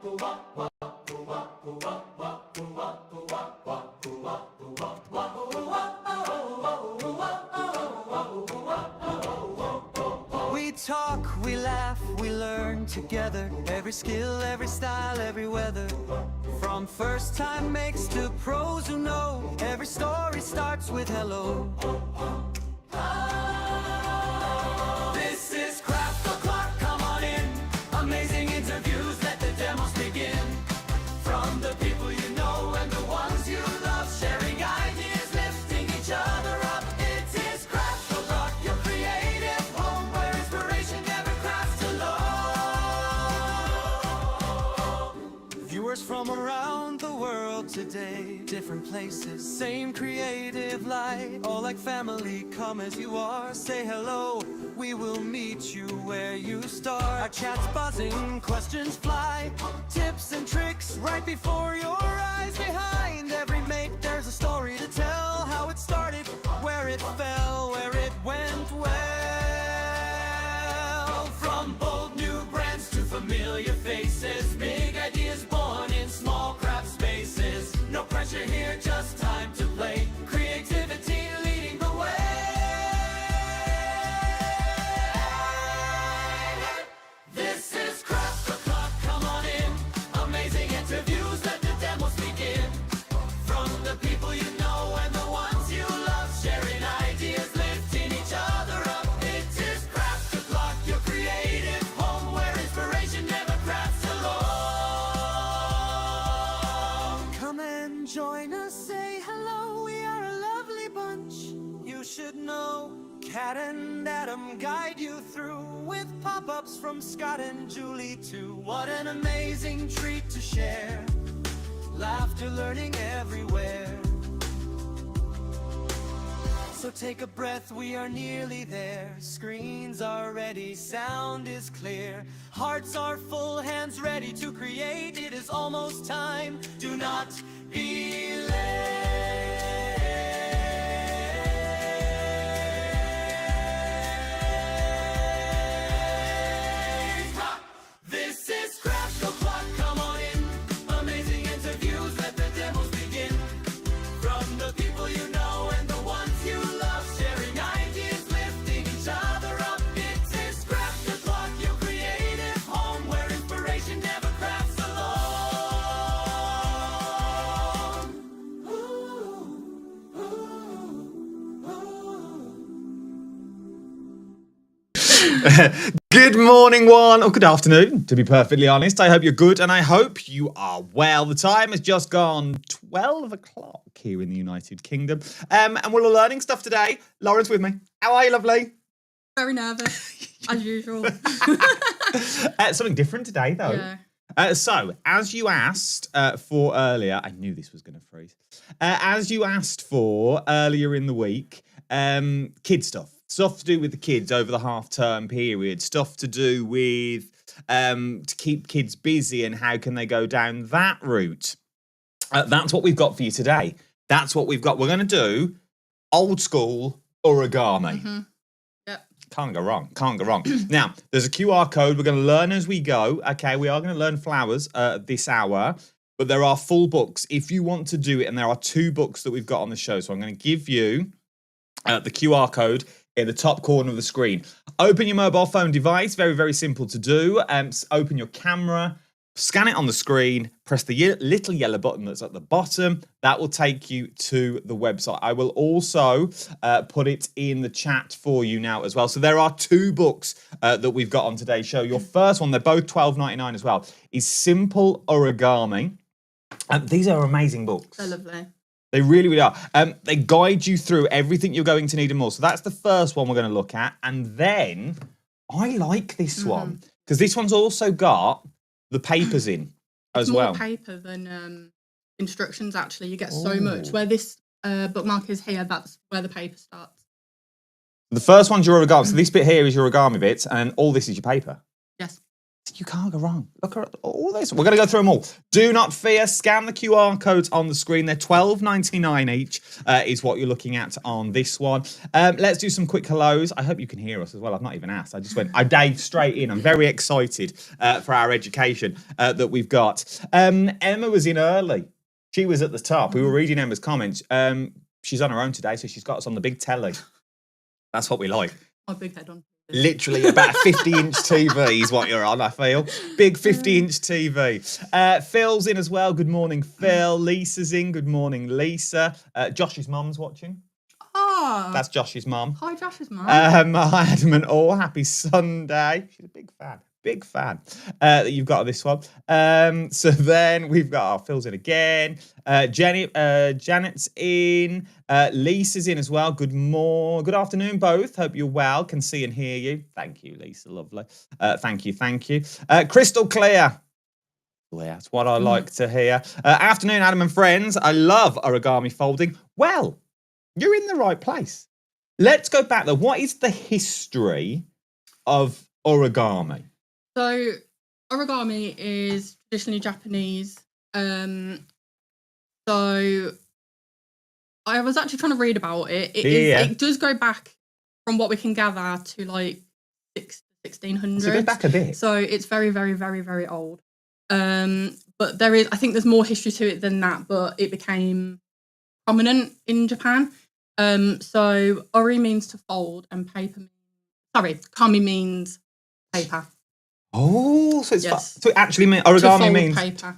We talk, we laugh, we learn together. Every skill, every style, every weather. From first time makes to pros who know. Every story starts with hello. This is Craft O'Clock, come on in. Amazing interviews, let the demos begin. From the people you know and the ones you love, sharing ideas, lifting each other up. It is Craft O'Clock, your creative home where inspiration never crafts alone. Viewers from around the world today, different places, same creative light. All like family, come as you are, say hello. We will meet you where you start. Our chat's buzzing, questions fly. Tips and tricks right before your eyes. Behind every make there's a story to tell. How it started, where it fell, where it went well. From bold new brands to familiar faces. Big ideas born in small craft spaces. No pressure here, just time to play. Creativity leading the way. This is Craft O'Clock, come on in. Amazing interviews, let the demos begin. From the people you know and the ones you love, sharing ideas, lifting each other up. It is Craft O'Clock, your creative home where inspiration never crafts alone. Come and join us, say hello, we are a lovely bunch. You should know Kat and Adam guide you through with pop-ups from Scott and Julie too. What an amazing treat to share. Laughter, learning everywhere. So take a breath, we are nearly there. Screens are ready, sound is clear. Hearts are full, hands ready to create. It is almost time, do not be late. This is Craft O'Clock, come on in. Amazing interviews, let the demos begin. From the people you know and the ones you love, sharing ideas, lifting each other up. It is Craft O'Clock, your creative home where inspiration never crafts alone. Ooh, ooh, ooh. Good morning, one, or good afternoon, to be perfectly honest. I hope you're good, and I hope you are well. The time has just gone 12 o'clock here in the United Kingdom, and we're all learning stuff today. Lauren's with me. How are you, lovely? Very nervous, as usual. Something different today, though. Yeah. So, as you asked for earlier, I knew this was going to freeze. As you asked for earlier in the week, kid stuff. Stuff to do with the kids over the half-term period. Stuff to do with to keep kids busy and how can they go down that route. That's what we've got for you today. That's what we've got. We're going to do old school origami. Mm-hmm. Yep. Can't go wrong. Can't go wrong. Now, there's a QR code. We're going to learn as we go. Okay, we are going to learn flowers this hour. But there are full books if you want to do it. And there are 2 books that we've got on the show. So I'm going to give you the QR code in the top corner of the screen. Open your mobile phone device. Very, very simple to do. Open your camera. Scan it on the screen. Press the little yellow button that's at the bottom. That will take you to the website. I will also put it in the chat for you now as well. So there are 2 books that we've got on today's show. Your first one, they're both $12.99 as well, is Simple Origami. These are amazing books. They're lovely. They really, really are. They guide you through everything you're going to need and more. So that's the first one we're going to look at. And then I like this one because this one's also got the papers in as more well. Paper than instructions, actually. You get so much. Where this bookmark is here, that's where the paper starts. The first one's your origami. So this bit here is your origami bit, and all this is your paper. Yes. You can't go wrong. Look at all this. We're going to go through them all. Do not fear. Scan the QR codes on the screen. They're $12.99 each is what you're looking at on this one. Let's do some quick hellos. I hope you can hear us as well. I've not even asked. I dived straight in. I'm very excited for our education that we've got. Emma was in early. She was at the top. We were reading Emma's comments. She's on her own today, so she's got us on the big telly. That's what we like. My big head on. Literally about a 50-inch TV is what you're on, I feel. Big 50-inch TV. Phil's in as well. Good morning, Phil. Lisa's in. Good morning, Lisa. Josh's mum's watching. Oh. That's Josh's mum. Hi, Josh's mum. Hi, Adam and all. Happy Sunday. She's a big fan. Big fan that you've got on this one. So then we've got Phil's in again. Janet's in. Lisa's in as well. Good afternoon, both. Hope you're well. Can see and hear you. Thank you, Lisa. Lovely. Thank you. Crystal clear. Well, that's what I like to hear. Afternoon, Adam and friends. I love origami folding. Well, you're in the right place. Let's go back though. What is the history of origami? So origami is traditionally Japanese. So I was actually trying to read about it. It does go back, from what we can gather, to like 1600s. So it goes back a bit. So it's very, very, very, very old. But I think there's more history to it than that, but it became prominent in Japan. So ori means to fold and kami means paper. Oh, so Yes. so it actually means origami means paper.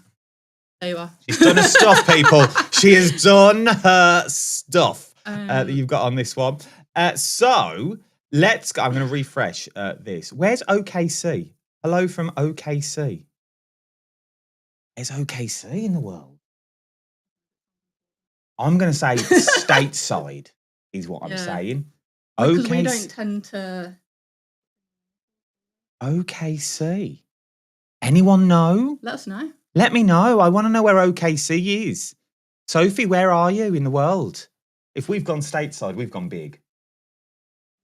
There you are. She's done her stuff, people. She has done her stuff that you've got on this one. So let's go. I'm going to refresh this. Where's OKC? Hello from OKC. Where's OKC in the world? I'm going to say stateside is what I'm saying. Because we don't tend to. OKC. Anyone know? Let us know. Let me know. I want to know where OKC is. Sophie, where are you in the world? If we've gone stateside, we've gone big.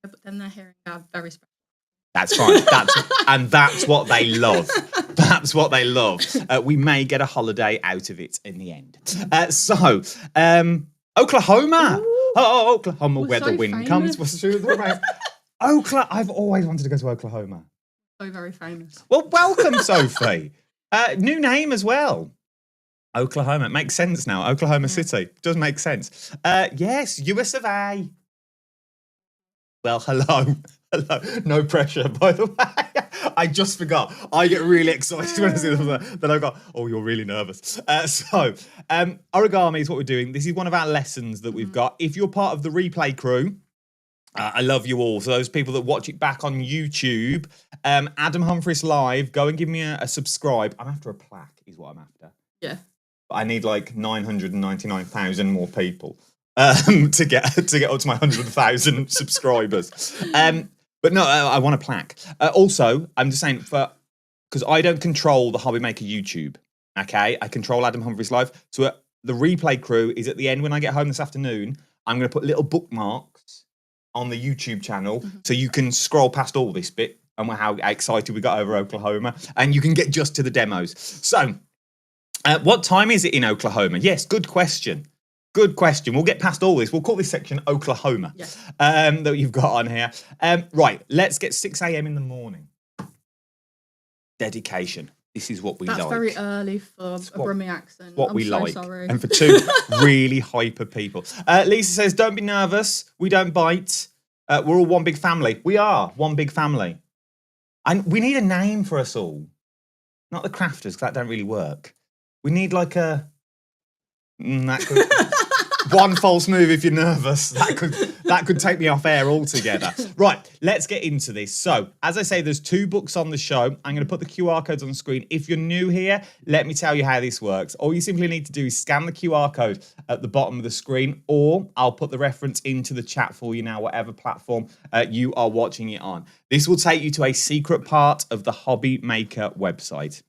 Yeah, but then they're hearing our very special. That's fine. That's what they love. That's what they love. We may get a holiday out of it in the end. Oklahoma. Ooh. Oh, Oklahoma, where so the wind famous. comes. Oklahoma. I've always wanted to go to Oklahoma. So very famous. Well, welcome, Sophie. New name as well. Oklahoma. It makes sense now. Oklahoma City. Does make sense. Yes, US of A. Well, hello. No pressure, by the way. I just forgot. I get really excited when I see this. Then I go, oh, you're really nervous. Origami is what we're doing. This is one of our lessons that we've got. If you're part of the replay crew, I love you all. So those people that watch it back on YouTube, Adam Humphries Live, go and give me a subscribe. I'm after a plaque is what I'm after. Yeah. But I need like 999,000 more people to get up to my 100,000 subscribers. But no, I want a plaque. Also, I'm just saying, because I don't control the Hobby Maker YouTube, okay? I control Adam Humphries Live. So the replay crew is at the end when I get home this afternoon, I'm going to put little bookmarks on the YouTube channel so you can scroll past all this bit and how excited we got over Oklahoma, and you can get just to the demos. So, what time is it in Oklahoma? Yes, good question. Good question. We'll get past all this. We'll call this section Oklahoma that you've got on here. Right, let's get 6 a.m. in the morning. Dedication. This is what we like. That's very early for a Brummie accent. What I'm we so like. sorry. And for two really hyper people. Lisa says, don't be nervous. We don't bite. We're all one big family. We are one big family. And we need a name for us all. Not the crafters, because that don't really work. We need like a... that could... One false move if you're nervous. That could take me off air altogether. Right, let's get into this. So, as I say, there's 2 books on the show. I'm going to put the QR codes on the screen. If you're new here, let me tell you how this works. All you simply need to do is scan the QR code at the bottom of the screen, or I'll put the reference into the chat for you now, whatever platform you are watching it on. This will take you to a secret part of the Hobby Maker website,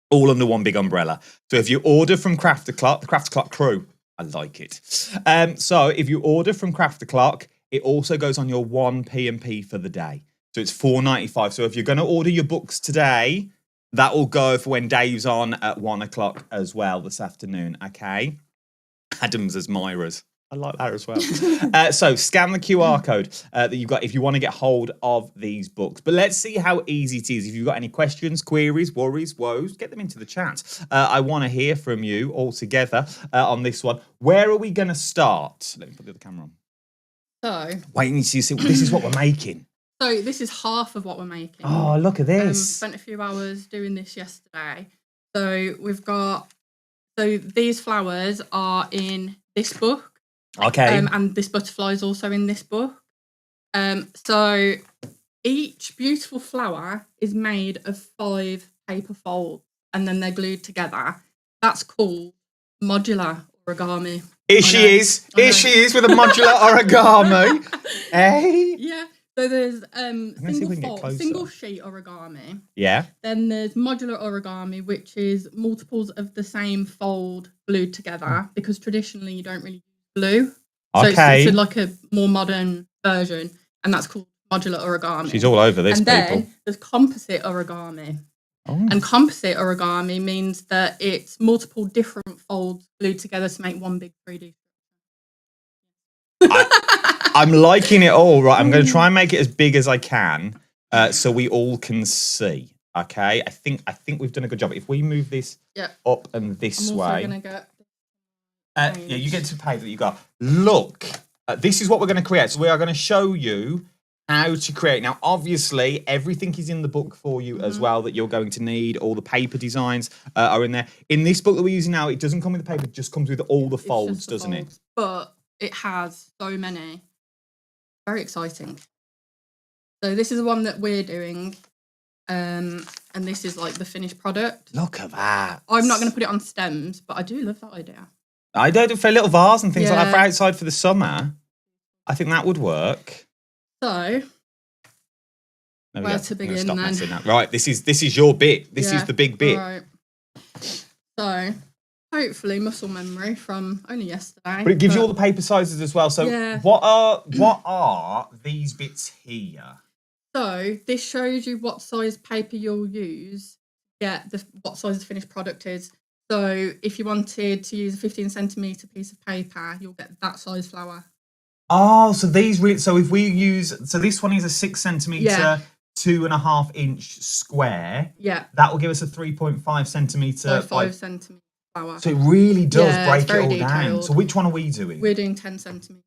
all under one big umbrella. So if you order from Craft O'Clock, the Craft O'Clock crew, I like it. So if you order from Craft O'Clock, it also goes on your 1 P&P for the day. So it's $4.95. So if you're going to order your books today, That will go for when Dave's on at 1 o'clock as well this afternoon. Okay. Adam's as Myra's. I like that as well. So scan the QR code that you've got if you want to get hold of these books. But let's see how easy it is. If you've got any questions, queries, worries, woes, get them into the chat. I want to hear from you all together on this one. Where are we going to start? Let me put the other camera on. So, wait, you see, this is what we're making. So this is half of what we're making. Oh, look at this. Spent a few hours doing this yesterday. So we've got, so these flowers are in this book. Okay. And this butterfly is also in this book. So each beautiful flower is made of 5 paper folds and then they're glued together. That's called modular origami. Here she is with a modular origami. Hey. Yeah. So there's closer. single sheet origami. Yeah. Then there's modular origami, which is multiples of the same fold glued together because traditionally you don't really use glue. So it's like a more modern version, and that's called modular origami. She's all over this, and people. Then there's composite origami. Oh. And composite origami means that it's multiple different folds glued together to make one big 3D. I'm liking it all. Right, I'm going to try and make it as big as I can, so we all can see. Okay, I think we've done a good job. If we move this up and this I'm way, also going to get. yeah, you get to pay that you got. Look, this is what we're going to create. So we are going to show you how to create. Now, obviously, everything is in the book for you as well that you're going to need. All the paper designs are in there. In this book that we're using now, it doesn't come with the paper. It just comes with all the folds, doesn't it? But it has so many. Very exciting. So this is the one that we're doing. And this is like the finished product. Look at that. I'm not going to put it on stems, but I do love that idea. I do it for a little vase and things like that for outside for the summer. I think that would work. So, where to begin then? Right, this is your bit. This is the big bit. Right. So, hopefully muscle memory from only yesterday. But it gives you all the paper sizes as well. So what are these bits here? So this shows you what size paper you'll use. What size the finished product is. So if you wanted to use a 15 centimetre piece of paper, you'll get that size flower. Oh, so if we use, so this one is a 6 centimetre, 2.5 inch square. Yeah. That will give us a 3.5 centimetre. 5 centimetre flower. So it really does break it all detailed. down. So which one are we doing? We're doing 10 centimetre.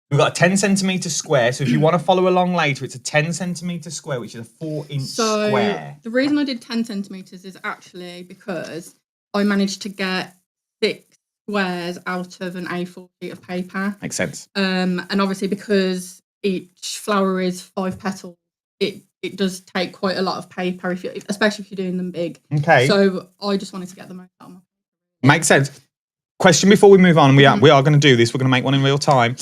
We've got a 10 centimetre square. So if you want to follow along later, it's a 10 centimetre square, which is a 4 inch square. The reason I did 10 centimetres is actually because I managed to get 6 squares out of an A4 sheet of paper. Makes sense. And obviously because each flower is 5 petals, it does take quite a lot of paper, especially if you're doing them big. Okay. So I just wanted to get the most out of my paper. Makes sense. Question before we move on. We are going to do this. We're going to make one in real time.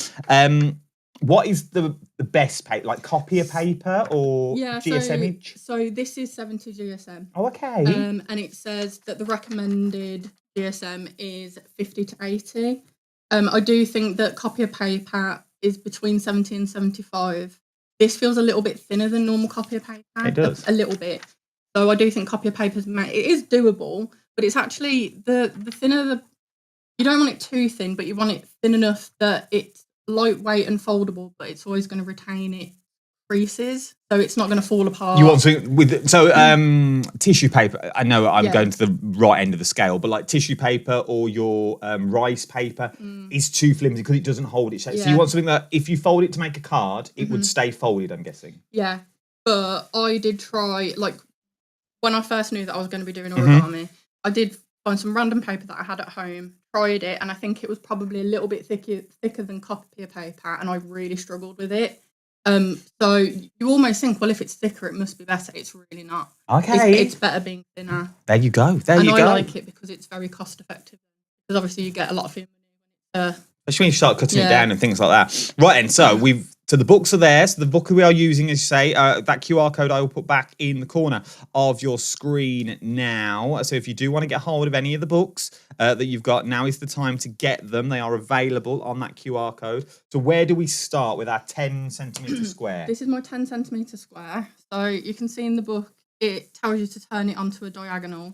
What is the best paper? Like copier paper or GSM? So this is 70 GSM. Oh, okay. And it says that the recommended GSM is 50 to 80. I do think that copier paper is between 70 and 75. This feels a little bit thinner than normal copier paper. It does. A little bit. So I do think copier paper it is doable, but it's actually the thinner you don't want it too thin, but you want it thin enough that it's lightweight and foldable, but it's always going to retain its creases, so it's not going to fall apart. You want tissue paper. I know I'm going to the right end of the scale, but like tissue paper or your rice paper is too flimsy because it doesn't hold its shape. So you want something that if you fold it to make a card, it would stay folded, I'm guessing. Yeah, but I did try, like when I first knew that I was going to be doing origami, I did find some random paper that I had at home, tried it, and I think it was probably a little bit thicker than copier paper, and I really struggled with it. So you almost think, well, if it's thicker, it must be better. It's really not. Okay. It's better being thinner. There you go. I like it because it's very cost effective. Because obviously you get a lot of your money. Especially when you start cutting it down and things like that. Right, and so the books are there. So the book we are using, as you say, that QR code I will put back in the corner of your screen now. So if you do want to get hold of any of the books that you've got, now is the time to get them. They are available on that QR code. So where do we start with our 10 centimetre square? This is my 10 centimetre square. So you can see in the book, it tells you to turn it onto a diagonal.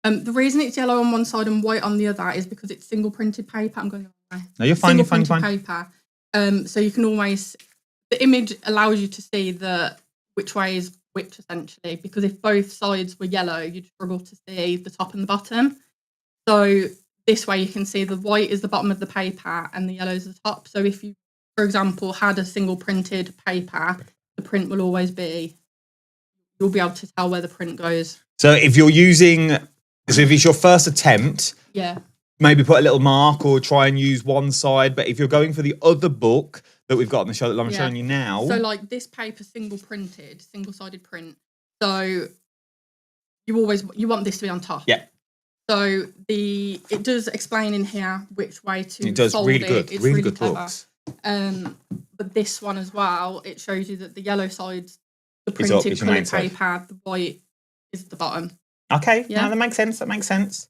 The reason it's yellow on one side and white on the other is because it's single printed paper. I'm going the wrong way. No, you're fine. You're Single fine. printed Fine. paper. So you can always, the image allows you to see which way is which essentially, because if both sides were yellow, you'd struggle to see the top and the bottom. So this way you can see the white is the bottom of the paper and the yellow is the top. So if you, for example, had a single printed paper, the print will always be, you'll be able to tell where the print goes. So if you're using, so if it's your first attempt, Yeah. maybe put a little mark or try and use one side. But if you're going for the other book that we've got on the show that I'm showing you now. So like this paper, single sided print. So you want this to be on top. Yeah. So it does explain in here which way to It does fold really it. good. It's really good clever. books. But this one as well, it shows you that the yellow side's the It's up, printed it's your main coloured side. paper, the white is the bottom. Okay, Yeah. no, that makes sense. That makes sense.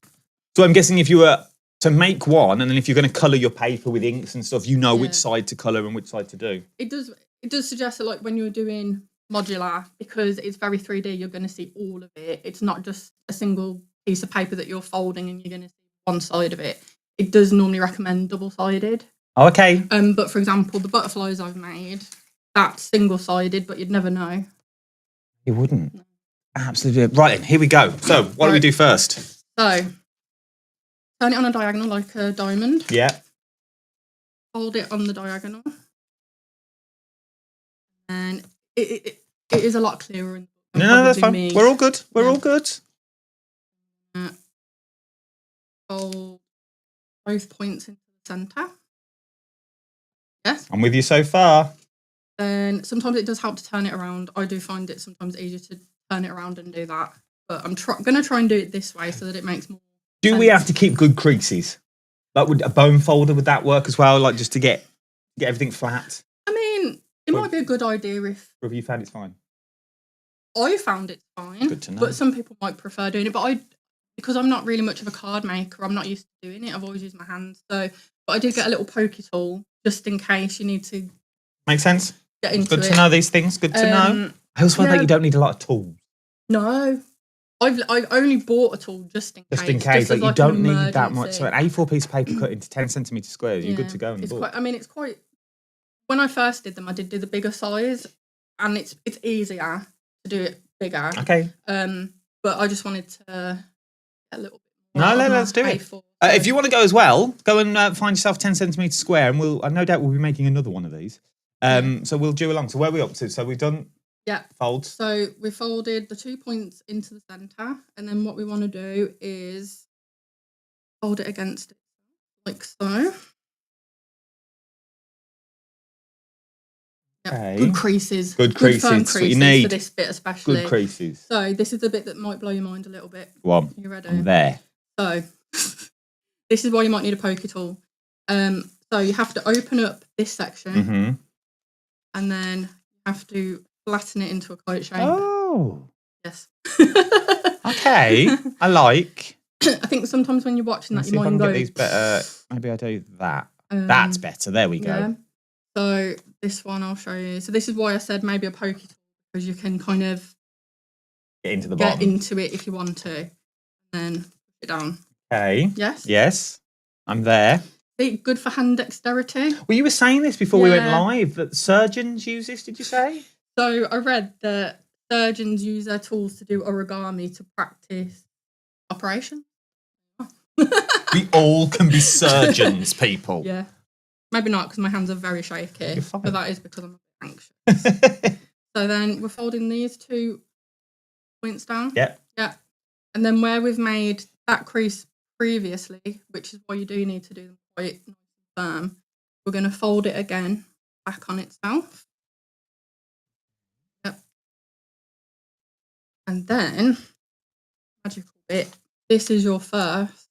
So I'm guessing if you were to make one, and then if you're going to colour your paper with inks and stuff, you know which side to colour and which side to do. It does suggest that like when you're doing modular, because it's very 3D, you're going to see all of it. It's not just a single piece of paper that you're folding and you're going to see one side of it. It does normally recommend double-sided. Oh, okay. But for example, the butterflies I've made, that's single-sided, but you'd never know. You wouldn't. Absolutely. Right, then, here we go. So what do we do first? So turn it on a diagonal like a diamond. Yeah. Fold it on the diagonal. And it is a lot clearer. No, that's fine. We're all good. We're all good. Fold both points into the centre. Yes. I'm with you so far. Then sometimes it does help to turn it around. I do find it sometimes easier to turn it around and do that. But I'm going to try and do it this way so that it makes more Do sense. we have to keep good creases? Like, would a bone folder, would that work as well? Like, just to get everything flat? I mean, it might be a good idea if Or have you found it's fine? I found it fine. Good to know. But some people might prefer doing it. But because I'm not really much of a card maker, I'm not used to doing it. I've always used my hands. But I did get a little pokey tool just in case you need to Makes sense. get into Good it. to know these things. Good to know. I also find that you don't need a lot of tools. No. I've only bought a tool just in case. Just in case. Like, as you an don't need that much. emergency. So an A4 piece of paper cut into 10 centimetre squares, you're good to go in the book. It's quite... When I first did them, I did do the bigger size. And it's easier to do it bigger. Okay. But I just wanted to get a little bit No, more. let's do it. If you want to go as well, go and find yourself 10 centimetre square, and no doubt we'll be making another one of these. So we'll do along. So where are we up to? So we've done folds. So we folded the 2 points into the centre, and then what we want to do is fold it against it like so. Okay. Good creases. Good creases. Firm That's what you need. for this bit especially. Good creases. So this is the bit that might blow your mind a little bit. Go on. You ready? I'm there. So this is why you might need a pokey tool. So you have to open up this section, Mm-hmm. and then you have to flatten it into a quote shape. Oh. Yes. Okay. I like. I think sometimes when you're watching that, Let's you see if I might can go. get these better. Maybe I do that. That's better. There we go. Yeah. So this one I'll show you. So this is why I said maybe a pokey tool, because you can kind of Get into the get bottom. into it if you want to, and then push it down. Okay. Yes. Yes. I'm there. See, good for hand dexterity. Well, you were saying this before we went Yeah. live, that surgeons use this, did you say? So I read that surgeons use their tools to do origami to practice operation. We all can be surgeons, people. Yeah. Maybe not, because my hands are very shaky. You're fine. But that is because I'm a bit anxious. So then we're folding these 2 points down. Yep. Yeah. And then where we've made that crease previously, which is why you do need to do them quite nice and firm, we're going to fold it again back on itself. Yep. And then, magical bit, this is your first.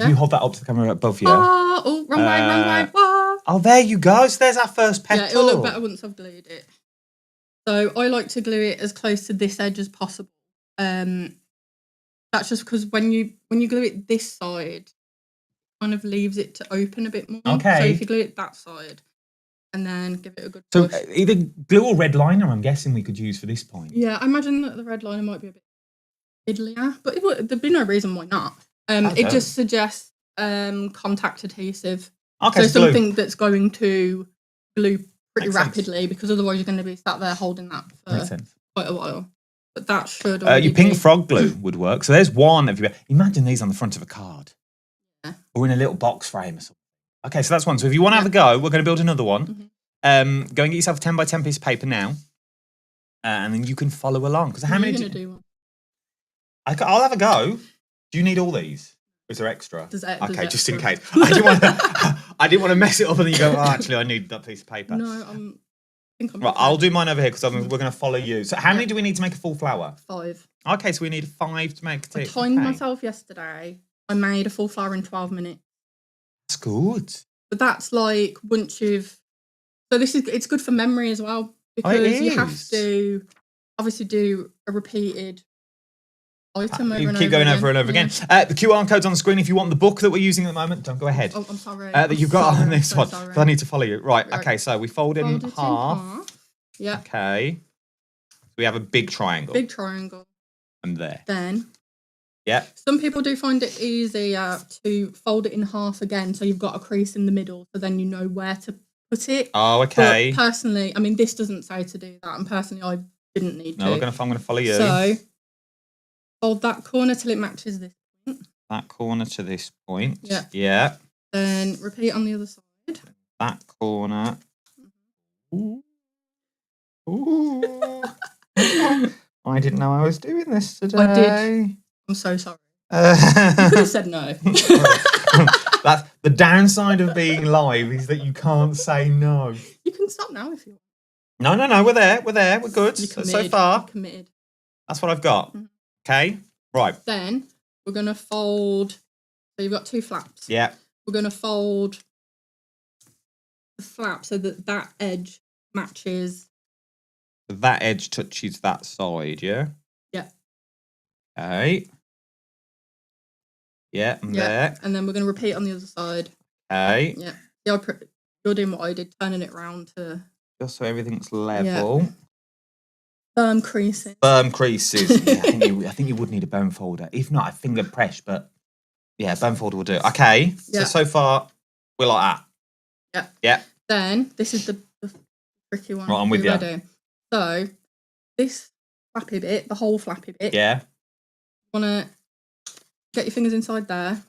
You hold that up to the camera above you. Oh, wrong way. Wah. Oh, there you go. So there's our first petal. Yeah, it'll look better once I've glued it. So I like to glue it as close to this edge as possible. That's just because when you glue it this side, it kind of leaves it to open a bit more. Okay. So if you glue it that side, and then give it a good So push. either glue or red liner, I'm guessing we could use for this point. Yeah, I imagine that the red liner might be a bit fiddlier, but there'd be no reason why not. Okay. It just suggests contact adhesive. Okay, So so glue. something that's going to glue pretty Makes sense. rapidly, because otherwise you're going to be sat there holding that Makes for sense. quite a while. But that should already Your pink be... frog glue would work. So there's one. If you imagine these on the front of a card, or in a little box frame or something. Okay, so that's one. So if you want to have a go, we're going to build another one. Go and get yourself a 10 by 10 piece of paper now, and then you can follow along. Because how many? Are you going to do one? I'll have a go. Do you need all these? Or is there extra? Does okay, just in extra. case. I didn't want to mess it up, and then you go, oh, actually, I need that piece of paper. No, I think I'm Right, okay. I'll do mine over here because we're going to follow you. So how many do we need to make a full flower? 5. Okay, so we need 5 to make I it. timed myself yesterday. I made a full flower in 12 minutes. That's good. But that's like once you've... So it's good for memory as well, because you have to obviously do a repeated item over You and keep over going again. over and over again. The QR code's on the screen. If you want the book that we're using at the moment, don't go ahead. Oh, I'm sorry. That you've got on this one. Sorry. So I need to follow you. Right, Right. okay, so we fold in Fold it half. Yeah. Okay. We have a big triangle. Big triangle. And there. Then Yeah. some people do find it easier to fold it in half again, so you've got a crease in the middle, so then you know where to put it. Oh, okay. But personally, I mean, this doesn't say to do that, and personally, I didn't need to. No, I'm going to follow you. So fold that corner till it matches this point. That corner to this point. Yeah. Yeah. Then repeat on the other side. That corner. Ooh. Ooh. I didn't know I was doing this today. I did. I'm so sorry. You could have said no. That's the downside of being live, is that you can't say no. You can stop now if you want. No. We're there. We're good. You're So committed. far, You're committed. that's what I've got. Mhm. Okay. Right. Then we're going to fold. So you've got 2 flaps. Yeah. We're going to fold the flap so that edge matches. That edge touches that side. Yeah. Yeah. Okay. Yeah. I'm there. And then we're going to repeat on the other side. Okay. Yeah. You're doing what I did, turning it round to Just so everything's level. firm creasing. Firm creases. Yeah, I think you would need a bone folder. If not, a finger press, but yeah, bone folder will do. Okay. Yeah. So far, we're like that. Yeah. Yeah. Then this is the tricky one. Right, I'm with you. Ready? So this flappy bit, the whole flappy bit. Yeah. Want to get your fingers inside there.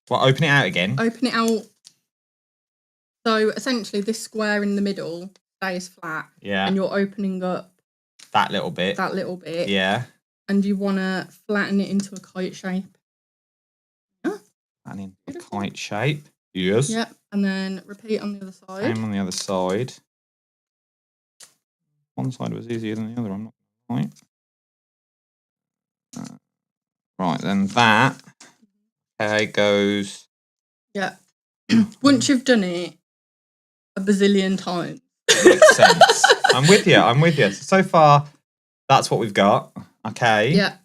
Well, open it out again. Open it out. So essentially, this square in the middle stays flat, Yeah. and you're opening up That little bit. that little bit. Yeah. And you want to flatten it into a kite shape. And in a Beautiful. kite shape. Yes. Yep. And then repeat on the other side. Same on the other side. One side was easier than the other. I'm not right. Right, then that goes. Yeah. Once you've done it a bazillion times. Makes sense. I'm with you. So far, that's what we've got. Okay. Yeah.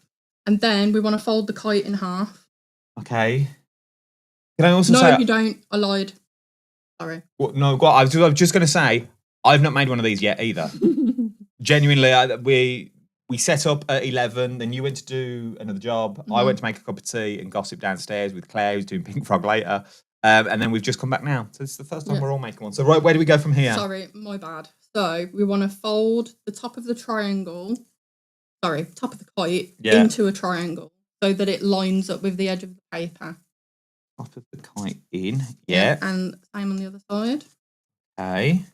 And then we want to fold the kite in half. Okay. Can I also No, say? you don't. I lied. Sorry. Well, no, go on. I was just going to say, I've not made one of these yet either. Genuinely, we set up at 11, then you went to do another job. I went to make a cup of tea and gossip downstairs with Claire, who's doing Pink Frog later. And then we've just come back now. So this is the first time we're all making one. So right, where do we go from here? Sorry, my bad. So we want to fold the top of the triangle, top of the kite into a triangle so that it lines up with the edge of the paper. Top of the kite in. Yeah. And same on the other side. Okay.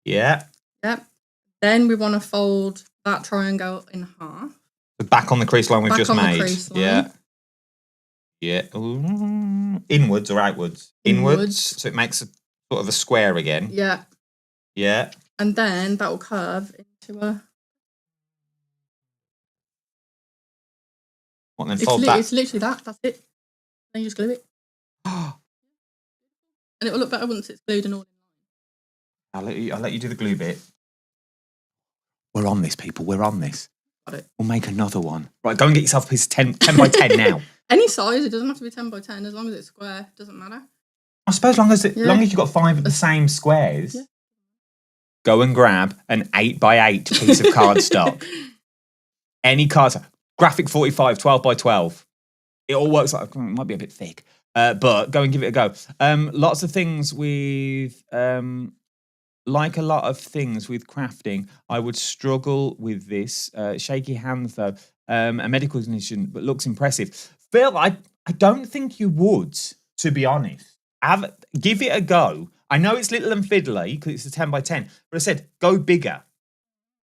Yeah. Yep. Then we want to fold that triangle in half. So back on the crease line we've Back just on the made. crease line. Yeah. Yeah. Ooh. Inwards or outwards? Inwards. So it makes a sort of a square again. Yeah. Yeah. And then that will curve into a... What, then fold that? It's literally that. That's it. Then you just glue it. And it will look better once it's glued and all. I'll let you do the glue bit. We're on this, people. We're on this. Got it. We'll make another one. Right, go and get yourself a piece of 10 by 10 now. Any size. It doesn't have to be 10 by 10. As long as it's square. Doesn't matter. I suppose long as you've got 5 of the same squares, go and grab an 8x8 piece of cardstock. Any card, graphic 45, 12 by 12. It all works like, it might be a bit thick, but go and give it a go. Lots of things with, like a lot of things with crafting, I would struggle with this. Shaky hands though, a medical condition, but looks impressive. Phil, I don't think you would, to be honest. Give it a go. I know it's little and fiddly because it's a 10 by 10, but I said go bigger.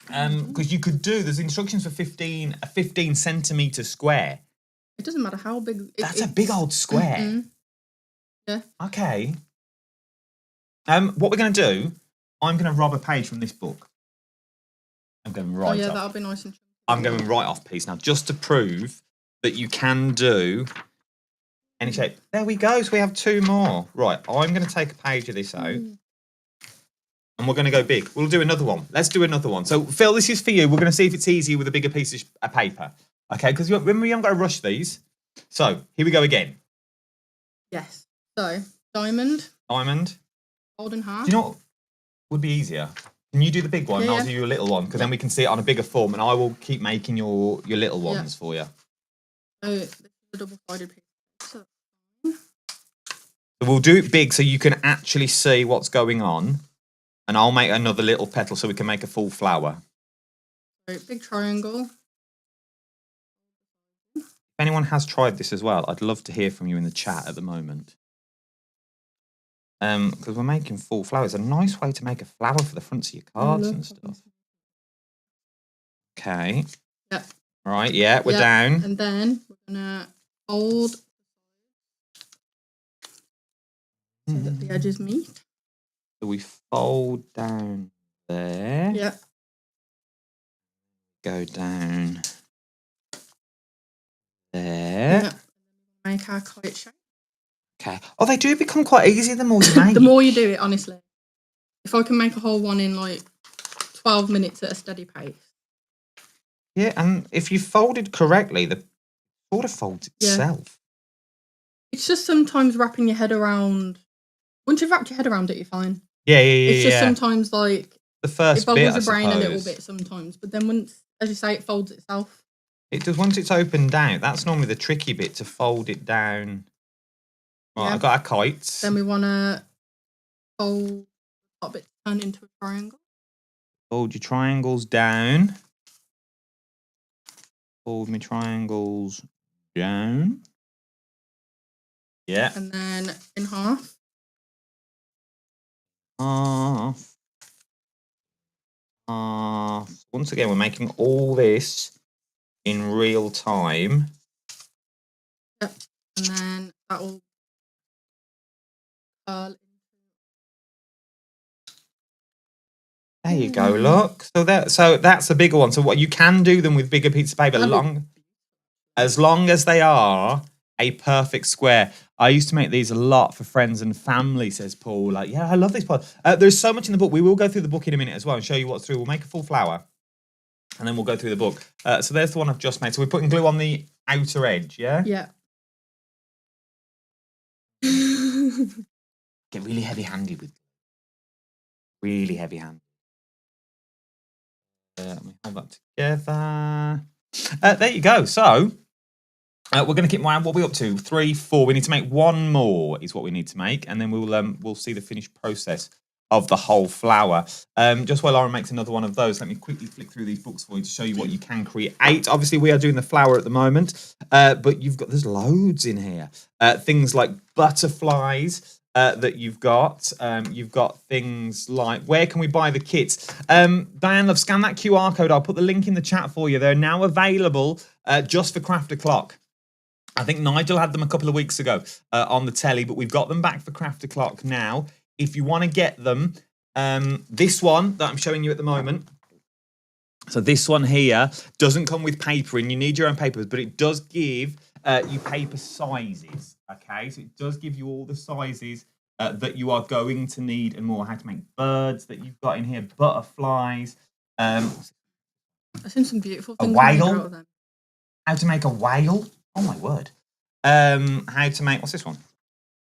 Because you could do, there's instructions for 15 centimetre square. It doesn't matter how big. That's a big old square. Yeah. Okay. What we're going to do, I'm going to rob a page from this book. I'm going right off. Oh, yeah, that'll be nice and chunky. I'm going right off piece now, just to prove that you can do any shape. There we go. So we have 2 more. Right. I'm going to take a page of this out. And we're going to go big. We'll do another one. Let's do another one. So, Phil, this is for you. We're going to see if it's easier with a bigger piece of paper. Okay? Because remember, you haven't got to rush these. So, here we go again. Yes. So, diamond. Diamond. Fold in half. Do you know what would be easier? Can you do the big one and I'll do your little one? Because then we can see it on a bigger form and I will keep making your little ones for you. So, this is a double-sided piece. So we'll do it big so you can actually see what's going on. And I'll make another little petal so we can make a full flower. So, big triangle. If anyone has tried this as well, I'd love to hear from you in the chat at the moment. Because we're making full flowers. A nice way to make a flower for the fronts of your cards and stuff. Okay. Yep. All right, yeah, we're down. And then we're going to fold so that the edges meet. So we fold down there. Yeah. Go down there. Yeah. Make our kite shape. Okay. Oh, they do become quite easy the more you make. The more you do it, honestly. If I can make a whole one in like 12 minutes at a steady pace. Yeah, and if you folded correctly, the sort of folds itself. It's just sometimes wrapping your head around. Once you've wrapped your head around it, you're fine. Yeah. It's just sometimes like the first it boggles bit, your brain a little bit sometimes, but then once, as you say, it folds itself. It does once it's opened out. That's normally the tricky bit, to fold it down. Right, I've got our kites. Then we want to fold the top bit to turn into a triangle. Fold your triangles down. Fold my triangles down. Yeah. And then in half. Half. Once again, we're making all this in real time. Yep. And then that will curl. There you go, look. So that's the bigger one. So what you can do them with bigger pieces of paper, as long as they are a perfect square. I used to make these a lot for friends and family, says Paul. Like, yeah, I love this part. There's so much in the book. We will go through the book in a minute as well and show you what's through. We'll make a full flower and then we'll go through the book. So there's the one I've just made. So we're putting glue on the outer edge, yeah? Yeah. Get really heavy-handed with really heavy-handed. Let me hold that together. There you go. So we're going to keep what are we up to? 3, 4. We need to make one more is what we need to make, and then we'll see the finished process of the whole flower. Just while Lauren makes another one of those, let me quickly flick through these books for you to show you what you can create. Obviously, we are doing the flower at the moment, but there's loads in here. Things like butterflies. That you've got things like, where can we buy the kits? Diane Love, scan that QR code. I'll put the link in the chat for you. They're now available just for Craft O'Clock. I think Nigel had them a couple of weeks ago on the telly, but we've got them back for Craft O'Clock now. If you want to get them, this one that I'm showing you at the moment, so this one here doesn't come with paper, and you need your own papers, but it does give you paper sizes. Okay, so it does give you all the sizes that you are going to need and more. How to make birds that you've got in here, butterflies. I've seen some beautiful things. A whale. How to make a whale. Oh my word. How to make, what's this one?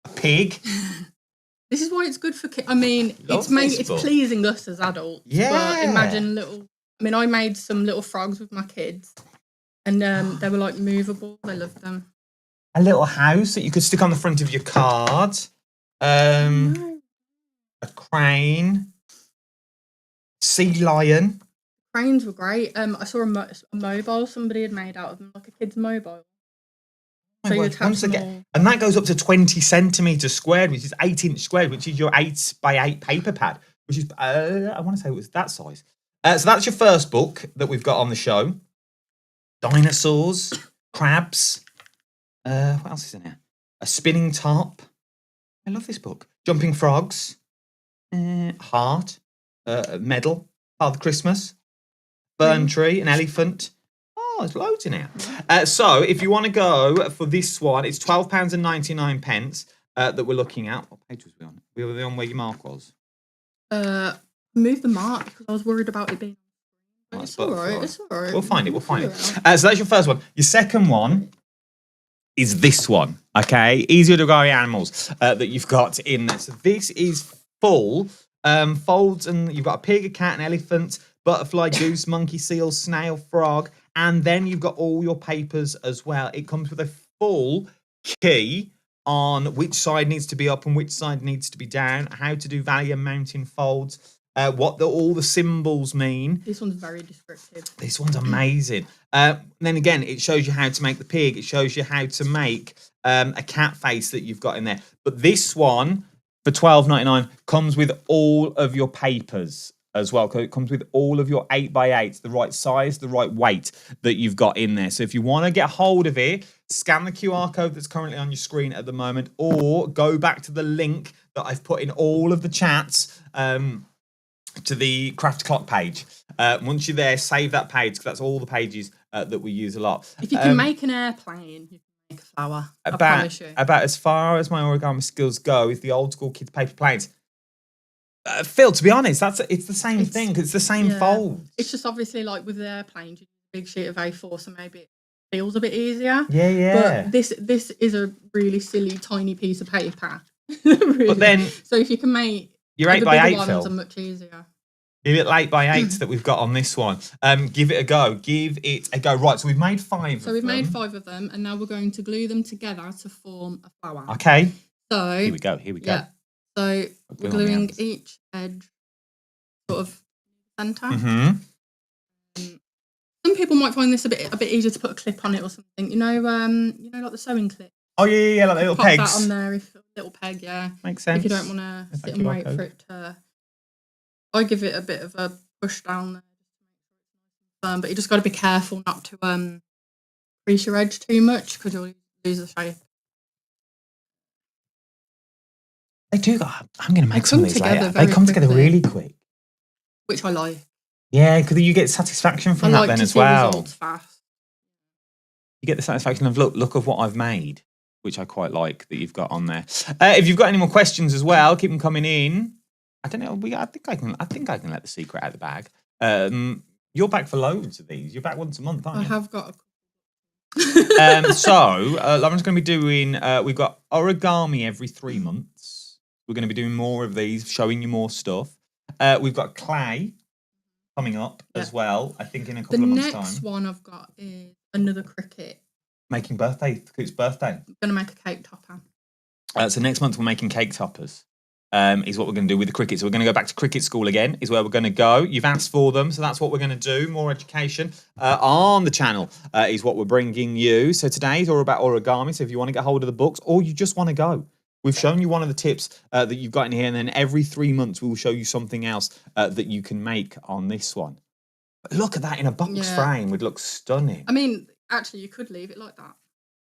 A pig. This is why it's good for kids. I mean, Love it's this book. pleasing us as adults. Yeah. But imagine little. I mean, I made some little frogs with my kids, and they were like movable. They loved them. A little house that you could stick on the front of your card. A crane. Sea lion. Cranes were great. I saw a mobile somebody had made out of them, like a kid's mobile. So you attach Once them again, all. and that goes up to 20 centimeters squared, which is 8-inch squared, which is your 8x8 paper pad, which is, I want to say it was that size. So that's your first book that we've got on the show. Dinosaurs, crabs. What else is in here? A spinning top. I love this book. Jumping frogs. Heart. Medal. Father Christmas. Fern tree. An elephant. Oh, there's loads in here. So if you want to go for this one, it's £12.99 that we're looking at. What page was we on? We were on where your mark was. Move the mark because I was worried about it being. Oh, It's all right. It's all right. We'll find it. We'll find it. Figure it So that's your first one. Your second one is this one. Okay, easier to grow animals that you've got in there. So this is full folds, and you've got a pig, a cat, an elephant, butterfly, goose, monkey, seal, snail, frog, and then you've got all your papers as well. It comes with a full key on which side needs to be up and which side needs to be down, how to do valley and mountain folds, what all the symbols mean. This one's very descriptive. This one's amazing. Then again, it shows you how to make the pig. It shows you how to make a cat face that you've got in there. But this one, for $12.99, comes with all of your papers as well. It comes with all of your 8x8s, the right size, the right weight that you've got in there. So if you want to get hold of it, scan the QR code that's currently on your screen at the moment, or go back to the link that I've put in all of the chats to the Craft Clock page. Once you're there, save that page because that's all the pages that we use a lot. If you can make an airplane, you can make a flower. I promise you. About as far as my origami skills go is the old school kids paper planes. Phil, to be honest, it's the same thing. It's the same fold. It's just obviously like with the airplanes, you use a big sheet of A4, so maybe it feels a bit easier. Yeah. But this is a really silly tiny piece of paper. Really. But then, so if you can make your the 8x8, bigger ones Phil, are much easier. Your little 8x8s that we've got on this one. Give it a go. Give it a go. Right, so we've made 5 of them. So we've made 5 of them, and now we're going to glue them together to form a flower. Okay. So Here we go. Yeah. So we're gluing each edge sort of centre. Mm-hmm. Some people might find this a bit easier to put a clip on it or something. You know, like the sewing clip. Oh yeah, like the little Pop pegs. that on there, little peg, yeah. Makes sense. If you don't want to sit and wait for it to. I give it a bit of a push down there, but you just got to be careful not to crease your edge too much because you'll lose the shape. They do. I'm going to make some of these later. They come together quickly. really quick. Which I like. Yeah, because you get satisfaction from that then as well. Results fast. You get the satisfaction of look of what I've made, which I quite like that you've got on there. If you've got any more questions as well, keep them coming in. I don't know. I think I can let the secret out of the bag. You're back for loads of these. You're back once a month, aren't you? I have got. Lauren's going to be doing. We've got origami every 3 months. We're going to be doing more of these, showing you more stuff. We've got clay coming up as well. I think in a couple of months' time. The next one I've got is another cricket. Making birthday. It's birthday. I'm going to make a cake topper. So next month we're making cake toppers. Is what we're going to do with the cricket. So we're going to go back to cricket school again, is where we're going to go. You've asked for them, so that's what we're going to do. More education on the channel is what we're bringing you. So today is all about origami. So if you want to get hold of the books or you just want to go, we've shown you one of the tips that you've got in here, and then every 3 months we will show you something else that you can make on this one. But look at that in a box frame. Would look stunning. I mean, actually, you could leave it like that.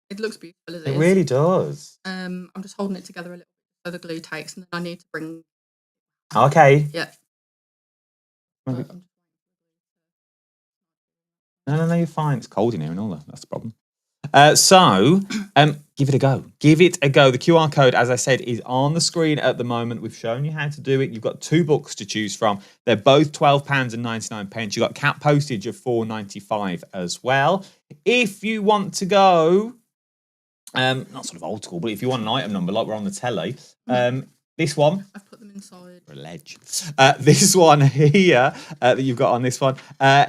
It looks beautiful as it is. It really does. I'm just holding it together a little bit so the glue takes, and then I need to bring. Okay. Yeah. Maybe. No, you're fine. It's cold in here and all that. That's the problem. Give it a go. Give it a go. The QR code, as I said, is on the screen at the moment. We've shown you how to do it. You've got 2 books to choose from. They're both £12.99. You've got cap postage of £4.95 as well. If you want to go, not sort of old school, but if you want an item number like we're on the telly, This one. I've put them inside. Ledge. This one here that you've got on this one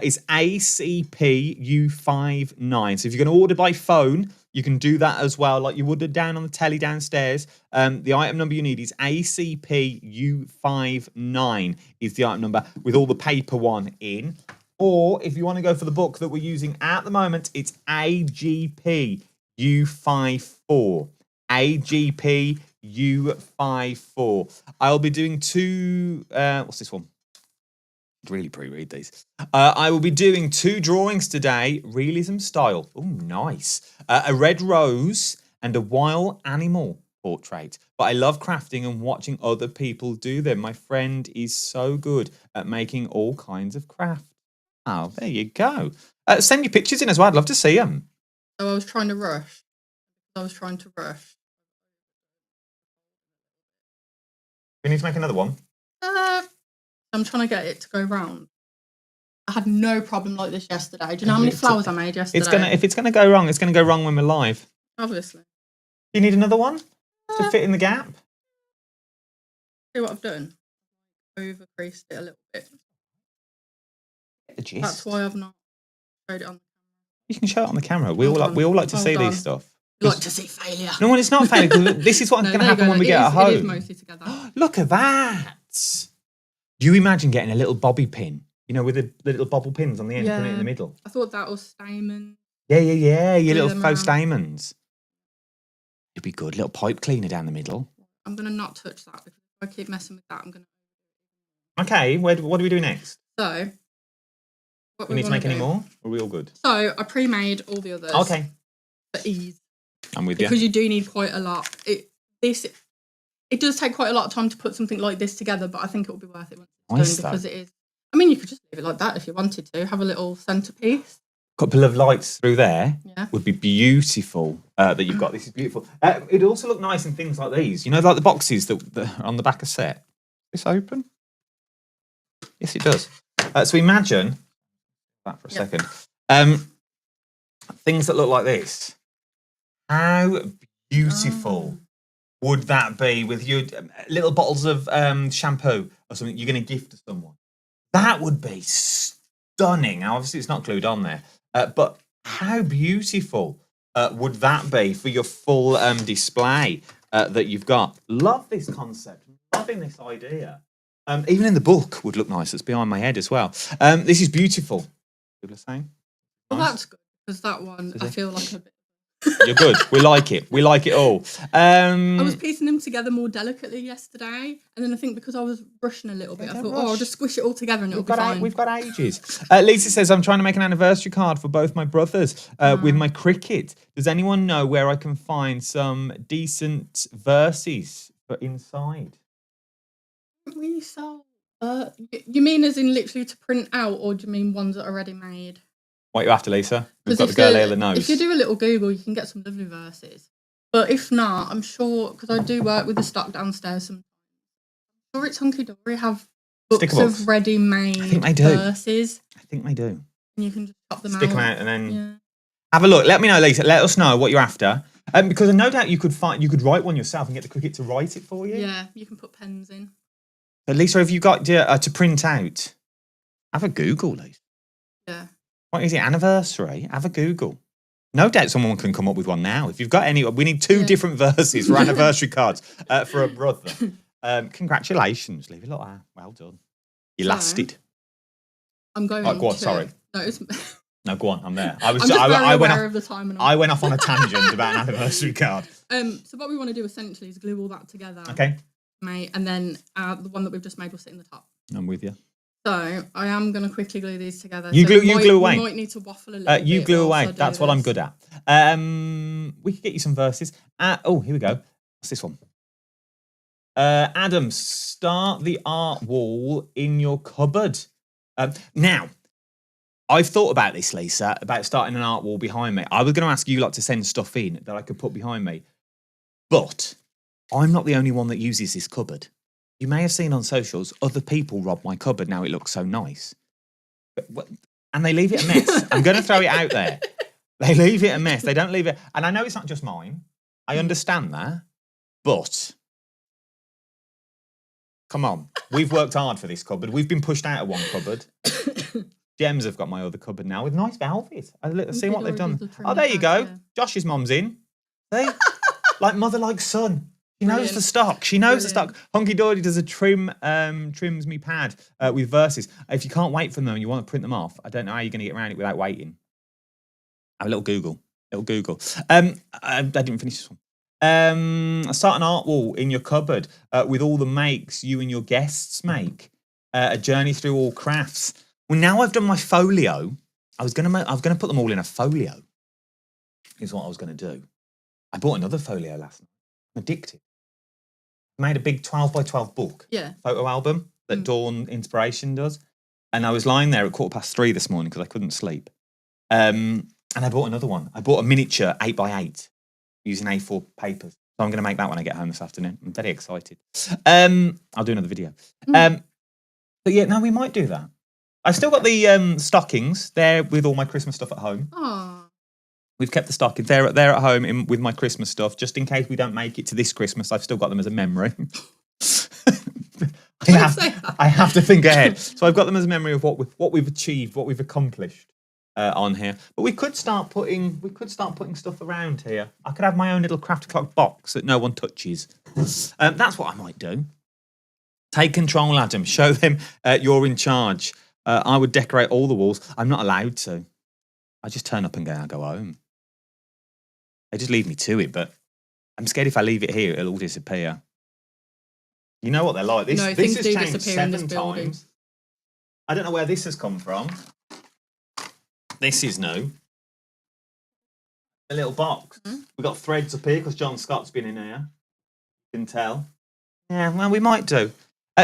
is ACPU59. So if you're going to order by phone, you can do that as well, like you would have down on the telly downstairs. The item number you need is ACPU59 is the item number with all the paper one in. Or if you want to go for the book that we're using at the moment, it's AGPU54. AGPU54. I'll be doing two. What's this one? Really pre-read these. I will be doing 2 drawings today, realism style. Oh, nice. A red rose and a wild animal portrait. But I love crafting and watching other people do them. My friend is so good at making all kinds of craft. Oh, there you go. Send your pictures in as well. I'd love to see them. Oh, I was trying to rush. We need to make another one. I'm trying to get it to go round. I had no problem like this yesterday. Do you know how many flowers I made yesterday? If it's gonna go wrong, it's gonna go wrong when we're live. Obviously. You need another one to fit in the gap. See what I've done? Over creased it a little bit. The gist. That's why I've not showed it on. You can show it on the camera. We all like to see these stuff. You like to see failure. No, it's not failure. 'Cause this is what's No, going to there you happen go. when we It get is- at home. It is mostly together. Look at that. You imagine getting a little bobby pin, with the little bobble pins on the end, putting it in the middle. I thought that was stamen. Yeah. Your Do little them faux around. stamens. It'd be good. Little pipe cleaner down the middle. I'm going to not touch that because if I keep messing with that, I'm going to. Okay, what do we do next? So, what We need to wanna make any do- more? Or are we all good? So, I pre-made all the others. Okay, For ease. I'm with you. Because you do need quite a lot. It does take quite a lot of time to put something like this together, but I think it will be worth it once it's Nice, done because it is. I mean, you could just leave it like that if you wanted to. Have a little centerpiece. Couple of lights through there Yeah. would be beautiful. That you've got. This is beautiful. It'd also look nice in things like these. Like the boxes that are on the back of set. Is this open? Yes, it does. So imagine that for a second. Things that look like this. How beautiful would that be with your little bottles of shampoo or something you're going to gift to someone? That would be stunning. Now, obviously, it's not glued on there, but how beautiful would that be for your full display that you've got? Love this concept. Loving this idea. Even in the book would look nice. It's behind my head as well. This is beautiful. People are saying. Well, Nice. that's good because that one I feel like a bit. You're good. We like it. We like it all. I was piecing them together more delicately yesterday, and then I think because I was rushing a little bit, I don't thought, rush. I'll just squish it all together and it'll be fine. We've got ages. Lisa says, I'm trying to make an anniversary card for both my brothers with my cricket. Does anyone know where I can find some decent verses for inside? Really so. You mean as in literally to print out, or do you mean ones that are already made? What are you after, Lisa? We've 'Cause got the if girl you- here that knows. If you do a little Google, you can get some lovely verses. But if not, I'm sure, because I do work with the stock downstairs sometimes, I'm sure it's hunky dory have books Sticker books. of ready-made I think they do. verses, I think they do. and you can just pop them Stick out. them out and then Yeah. have a look. Let me know, Lisa. Let us know what you're after. Because no doubt you could write one yourself and get the cricket to write it for you. Yeah, you can put pens in. But Lisa, have you got to print out? Have a Google, Lisa. Yeah. What is it? Anniversary? Have a Google. No doubt someone can come up with one now. If you've got any, we need 2 different verses for anniversary cards for a brother. Congratulations. Leave it like that. Well done. You So, lasted. I'm going. Oh, go on, to, sorry. No, it's. No, go on. I'm there. I'm just very aware of the time. And I went off on a tangent about an anniversary card. So what we want to do essentially is glue all that together. Okay. Mate, and then the one that we've just made will sit in the top. I'm with you. So I am going to quickly glue these together. You So glue away. We might need to waffle a little bit. You glue whilst away. I do That's what I'm this. good at. We could get you some verses. Oh, here we go. What's this one? Adam, start the art wall in your cupboard. Now, I've thought about this, Lisa, about starting an art wall behind me. I was going to ask you lot to send stuff in that I could put behind me. But I'm not the only one that uses this cupboard. You may have seen on socials, other people rob my cupboard now it looks so nice. And they leave it a mess. I'm going to throw it out there. They leave it a mess. They don't leave it. And I know it's not just mine. I understand that. But Come on. We've worked hard for this cupboard. We've been pushed out of one cupboard. Gems have got my other cupboard now with nice velvet. See what they've done. Oh, there you go. Josh's mum's in. See? Like mother, like son. She knows the stock. She knows the stock. Hunky Dory does a trims me pad with verses. If you can't wait for them and you want to print them off, I don't know how you're going to get around it without waiting. Have a little Google. I didn't finish this one. Start an art wall in your cupboard with all the makes you and your guests make. A journey through all crafts. Well, now I've done my folio. I was gonna put them all in a folio. Is what I was gonna do. I bought another folio last night. I'm addicted. I made a big 12 by 12 book. Yeah. Photo album that Dawn Inspiration does. And I was lying there at 3:15 this morning because I couldn't sleep. And I bought another one. I bought a miniature 8 by 8 using A4 papers. So I'm going to make that when I get home this afternoon. I'm very excited. I'll do another video. But yeah, no, we might do that. I've still got the stockings there with all my Christmas stuff at home. Aww. We've kept the stockings there at home with my Christmas stuff, just in case we don't make it to this Christmas. I've still got them as a memory. I have to think ahead. So I've got them as a memory of what we've achieved, what we've accomplished on here. But we could start putting stuff around here. I could have my own little craft clock box that no one touches. That's what I might do. Take control, Adam. Show them you're in charge. I would decorate all the walls. I'm not allowed to. I just turn up and go home. They just leave me to it, but I'm scared if I leave it here, it'll all disappear. You know what they're like. This has changed 7 times. I don't know where this has come from. This is new. A little box. We've got threads up here because John Scott's been in here. You can tell. Yeah, well, we might do.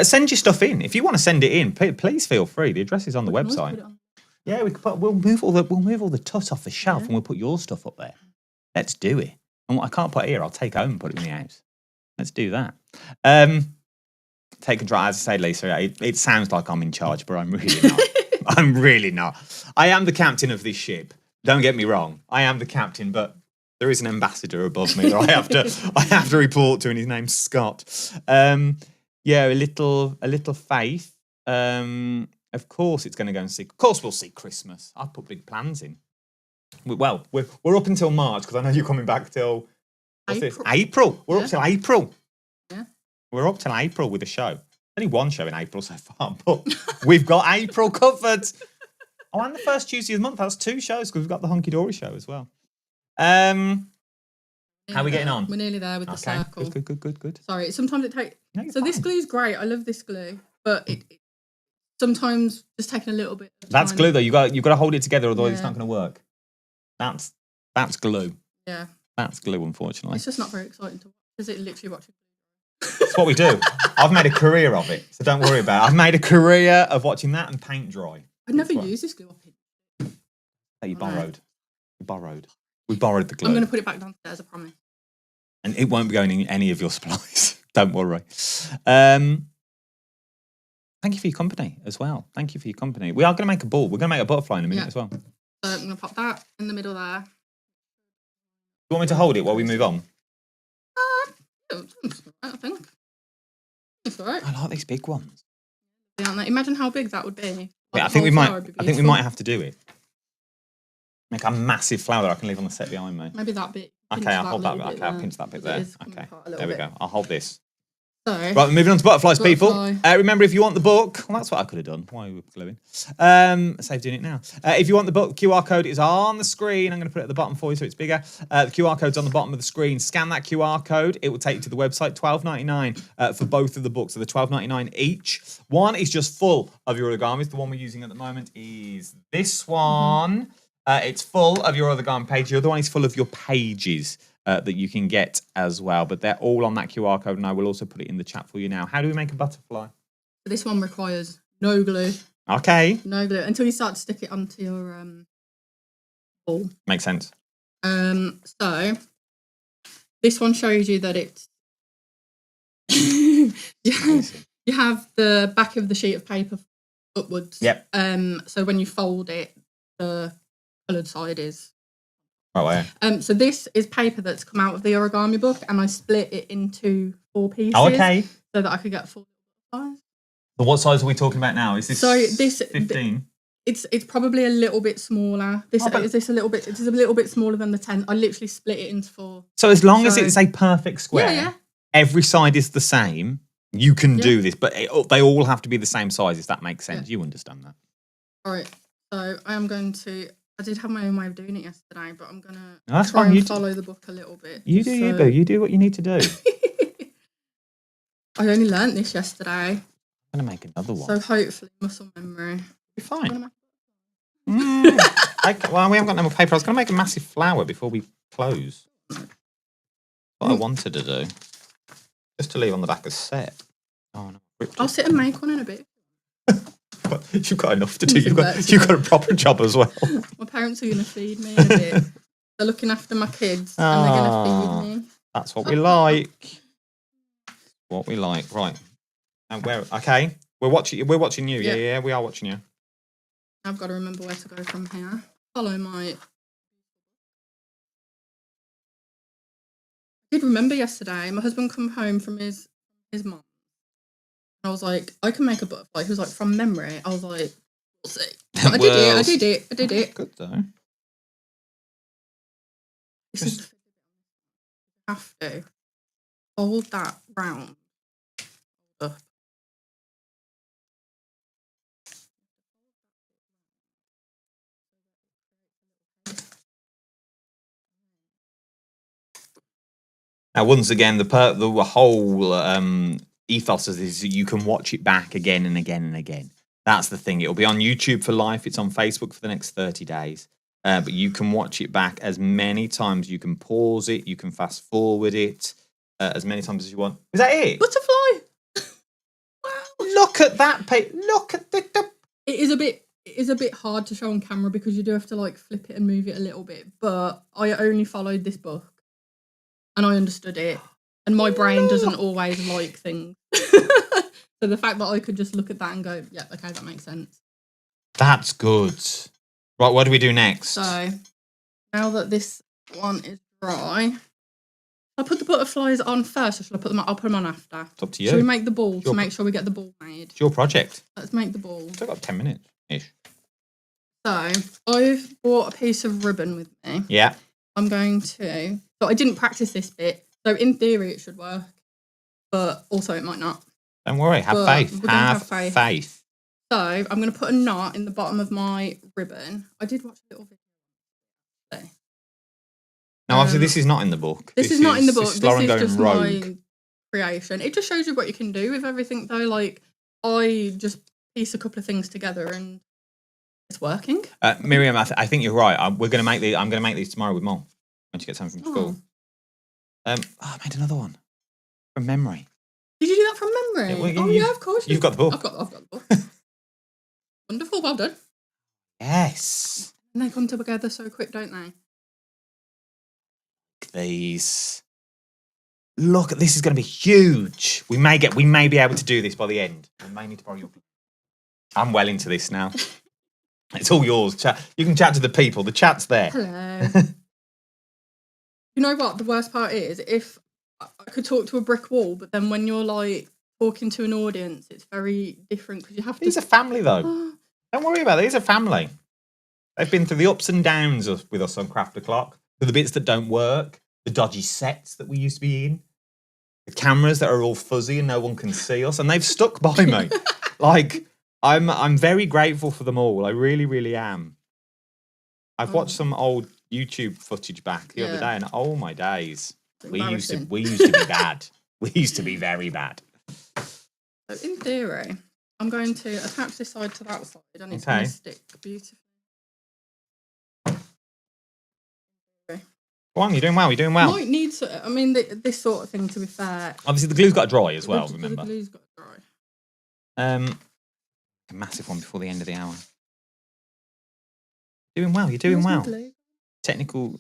Send your stuff in. If you want to send it in, please feel free. The address is on the website. Yeah, we'll move all the tut off the shelf and we'll put your stuff up there. Let's do it. And what I can't put here, I'll take home and put it in the house. Let's do that. Take control. As I say, Lisa, it sounds like I'm in charge, but I'm really not. I'm really not. I am the captain of this ship. Don't get me wrong. I am the captain, but there is an ambassador above me that I have to report to, and his name's Scott. Yeah, a little faith. Of course, it's going to go and see. Of course, we'll see Christmas. I've put big plans in. Well, we're up until March because I know you're coming back till April. We're up till April. Yeah, we're up till April with a show. Only one show in April so far, but we've got April covered. Oh, and the first Tuesday of the month. That's 2 shows because we've got the Hunky Dory show as well. How are we getting on? We're nearly there with the circle. Good. Sorry, sometimes it takes. No, so this glue's great. I love this glue, but it sometimes just taking a little bit. That's glue though. You've got to hold it together, otherwise it's not going to work. That's glue. Yeah. That's glue, unfortunately. It's just not very exciting to watch because it literally watching. That's what we do. I've made a career of it, so don't worry about it. I've made a career of watching that and paint dry. I've never used this glue. That you borrowed. We borrowed the glue. I'm going to put it back downstairs, I promise. And it won't be going in any of your supplies. Don't worry. Thank you for your company as well. Thank you for your company. We are going to make a ball. We're going to make a butterfly in a minute as well. So I'm going to pop that in the middle there. You want me to hold it while we move on? I think. It's all right. I like these big ones. Imagine how big that would be. Like yeah, I think we might have to do it. Make a massive flower that I can leave on the set behind me. Maybe that bit. Okay, I'll hold that bit. Okay, I'll pinch that bit there. Okay, there we go. I'll hold this. So, right, moving on to butterflies, people. Remember, if you want the book, well, that's what I could have done. Why are we gluing? Save doing it now. If you want the book, QR code is on the screen. I'm going to put it at the bottom for you so it's bigger. The QR code's on the bottom of the screen. Scan that QR code. It will take you to the website. $12.99 for both of the books. So they're $12.99 each. One is just full of your origamis. The one we're using at the moment is this one. It's full of your origami page. The other one is full of your pages. That you can get as well, but they're all on that QR code, and I will also put it in the chat for you now. How do we make a butterfly? This one requires no glue. Okay. No glue until you start to stick it onto your ball. Makes sense. So this one shows you that it's you have the back of the sheet of paper upwards. Yep. So when you fold it, the coloured side is. Right way. So this is paper that's come out of the origami book, and I split it into 4 pieces. Oh, okay. So that I could get 4 size. So what size are we talking about now? Is this So this 15? It's probably a little bit smaller. This but- is this a little bit. It is a little bit smaller than the 10. I literally split it into 4. So as long as So- it's a perfect square, Yeah. every side is the same, you can do this, but they all have to be the same size, if that makes sense. You understand that. All right. So I am going to. I did have my own way of doing it yesterday, but I'm gonna No, that's try fine. and follow the book a little bit. You do you, boo. You do what you need to do. I only learnt this yesterday, I'm going to make another one. so hopefully muscle memory. Be fine. I'm Well, we haven't got no more paper. I was going to make a massive flower before we close. What I wanted to do. Just to leave on the back of set. Oh, no. I'll sit and make one in a bit. But you've got enough to do. Nothing better to You've got do. a proper job as well. My parents are going to feed me in a bit. They're looking after my kids and they're going to feed me. That's what we like. What we like. Right. And okay. We're watching you. Yeah, we are watching you. I've got to remember where to go from here. Follow my... I did remember yesterday, my husband come home from his mum. I was like, I can make a butterfly. He was like, from memory. I was like, we'll see. But I did it. Good though. This is have to hold that round up. Now, once again, the whole ethos of this is that you can watch it back again and again and again. That's the thing. It'll be on YouTube for life. It's on Facebook for the next 30 days. But you can watch it back as many times. You can pause it. You can fast forward it as many times as you want. Is that it? Butterfly. Wow. Look at that. Look at the. It is a bit hard to show on camera because you do have to like flip it and move it a little bit. But I only followed this book and I understood it. And my brain doesn't always like things. So the fact that I could just look at that and go, yeah, okay, that makes sense. That's good. Right, what do we do next? So now that this one is dry, I'll put the butterflies on first, or should I put them on? I'll put them on after. It's up to you. Should we make the ball Sure. to make sure we get the ball made? It's your project. Let's make the ball. Still got 10 minutes ish. So I've brought a piece of ribbon with me. Yeah. I'm going to. So I didn't practice this bit. So in theory it should work, but also it might not. Don't worry. Have But faith. we're gonna Have have faith. So I'm going to put a knot in the bottom of my ribbon. I did watch a little video. Now, obviously, this is not in the book. This is not in the book. This is Lauren going just rogue. my creation. It just shows you what you can do with everything, though. Like, I just piece a couple of things together and it's working. Miriam, I think you're right. I'm going to make these tomorrow with Mom when she gets home from school. I made another one from memory. Did you do that from memory? Yeah, Of course. You've got the book. I've got the book. Wonderful, well done. Yes. And they come together so quick, don't they? These. Look, this is going to be huge. We may be able to do this by the end. We may need to borrow your. I'm well into this now. It's all yours. You can chat to the people. The chat's there. Hello. You know what? The worst part is if I could talk to a brick wall, but then when you're like talking to an audience, it's very different because you have to. These are family, though. Don't worry about it. These are family. They've been through the ups and downs with us on Craft O'Clock, the bits that don't work, the dodgy sets that we used to be in, the cameras that are all fuzzy and no one can see us, and they've stuck by me. Like, I'm very grateful for them all. I really, really am. I've watched some old YouTube footage back the other day, and oh my days, we used to be bad. We used to be very bad. So in theory, I'm going to attach this side to that side, and it's going to stick beautifully. Go on, you're doing well. You're doing well. Might need to. I mean, this sort of thing. To be fair, Obviously, the glue's got to dry as well. Remember, the glue's got to dry. A massive one before the end of the hour. Doing well. You're doing well. Technical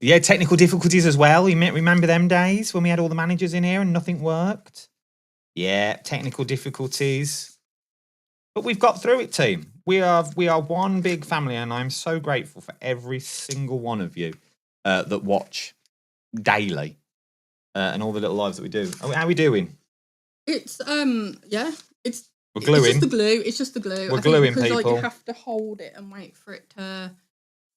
difficulties as well. You remember them days when we had all the managers in here and nothing worked? Yeah, technical difficulties. But we've got through it, team. We are one big family, and I'm so grateful for every single one of you that watch daily and all the little lives that we do. How are we doing? It's yeah, it's We're it's gluing. just the glue. It's just the glue. We're I think gluing, because like people. you have to hold it and wait for it to.